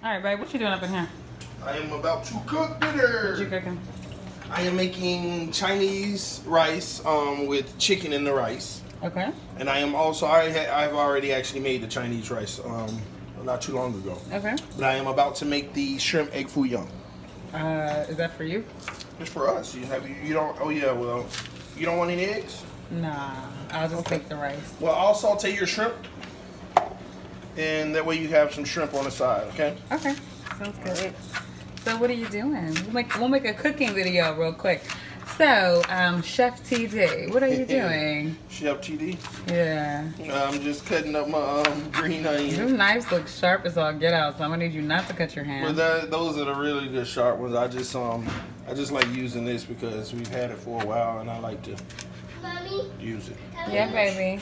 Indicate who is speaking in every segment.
Speaker 1: All right, babe, what you doing up in here?
Speaker 2: I am about to cook dinner.
Speaker 1: What you cooking?
Speaker 2: I am making Chinese rice with chicken in the rice.
Speaker 1: Okay.
Speaker 2: And I am also, I've already actually made the Chinese rice not too long ago.
Speaker 1: Okay.
Speaker 2: But I am about to make the shrimp Egg Foo Young.
Speaker 1: Is that for you?
Speaker 2: It's for us. You don't, oh yeah, well, you don't want any eggs?
Speaker 1: Nah, I'll just take the rice.
Speaker 2: Well, I'll saute your shrimp. And that way you have some shrimp on the side, okay?
Speaker 1: Okay, sounds good. So what are you doing? We'll make a cooking video real quick. So, Chef TD, what are you doing?
Speaker 2: Chef TD?
Speaker 1: Yeah.
Speaker 2: I'm just cutting up my green onion.
Speaker 1: Those knives look sharp as all get out, so I'm gonna need you not to cut your hand.
Speaker 2: But those are the really good sharp ones. I just like using this because we've had it for a while and I like to use it.
Speaker 1: Yeah, baby.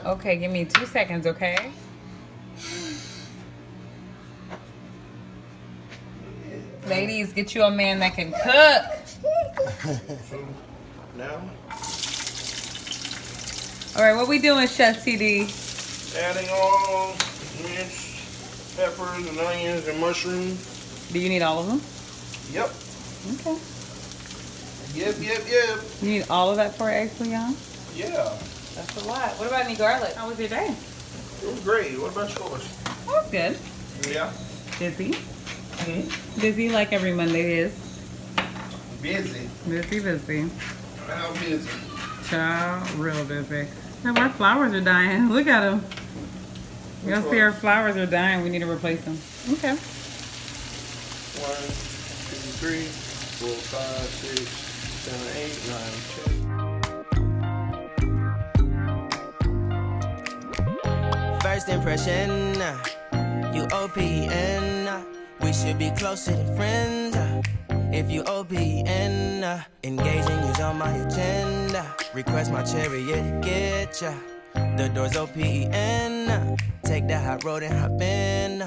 Speaker 1: Okay, give me 2 seconds, okay? Ladies, get you a man that can cook.
Speaker 2: Now,
Speaker 1: all right, what we doing, Chef TD?
Speaker 2: adding all minced peppers and onions and mushrooms.
Speaker 1: Do you need all of them?
Speaker 2: Yep.
Speaker 1: Okay.
Speaker 2: Yep.
Speaker 1: You need all of that for Egg Foo Young?
Speaker 2: Yeah.
Speaker 1: That's a lot. What about any garlic? How was your day?
Speaker 2: It was great. What about yours?
Speaker 1: That was good.
Speaker 2: Yeah.
Speaker 1: Busy.
Speaker 2: Mm-hmm.
Speaker 1: Busy like every Monday is.
Speaker 2: Busy.
Speaker 1: Busy.
Speaker 2: How busy?
Speaker 1: Child, real busy. And our flowers are dying. Look at them. You don't see our flowers are dying. We need to replace them. Okay.
Speaker 2: 1, 2, 3, 4, 5, 6, 7, 8, 9, 10.
Speaker 3: First impression, you OPN. We should be closer than friends. If you OPN, engaging you's on my agenda. Request my chariot, get ya. The door's OPN. Take the high road and hop in.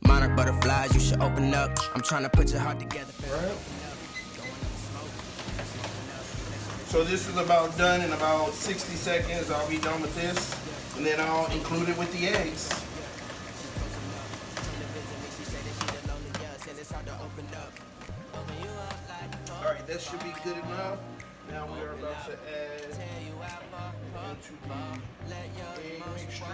Speaker 3: Monarch butterflies, you should open up. I'm trying to put your heart together.
Speaker 2: Right. So this is about done in about 60 seconds. I'll be done with this. And then I'll include it with the eggs. Alright, that should be good enough. Now we are about to add into the egg mixture.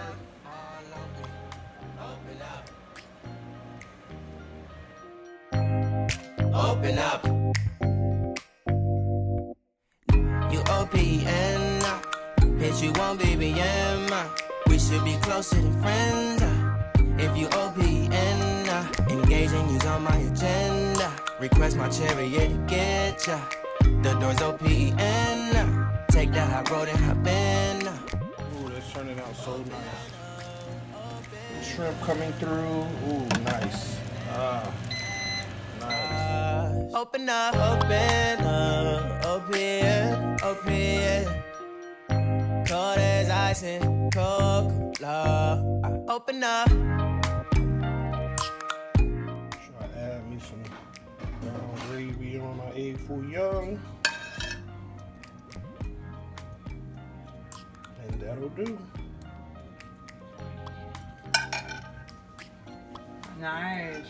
Speaker 3: Open up. You OPN. Bitch, you want BBM. We should be closer than friends. If you OPN, engaging you's on my agenda. Request my chariot to get ya. The door's OPN. Take the high road and hop in.
Speaker 2: Ooh, that's turning out so nice. Shrimp coming through. Ooh, nice. Nice.
Speaker 3: Open up, open. Cold as ice and Coca-Cola. Open up.
Speaker 2: Try to add me some brown gravy on my Egg Foo Young. And that'll do.
Speaker 1: Nice.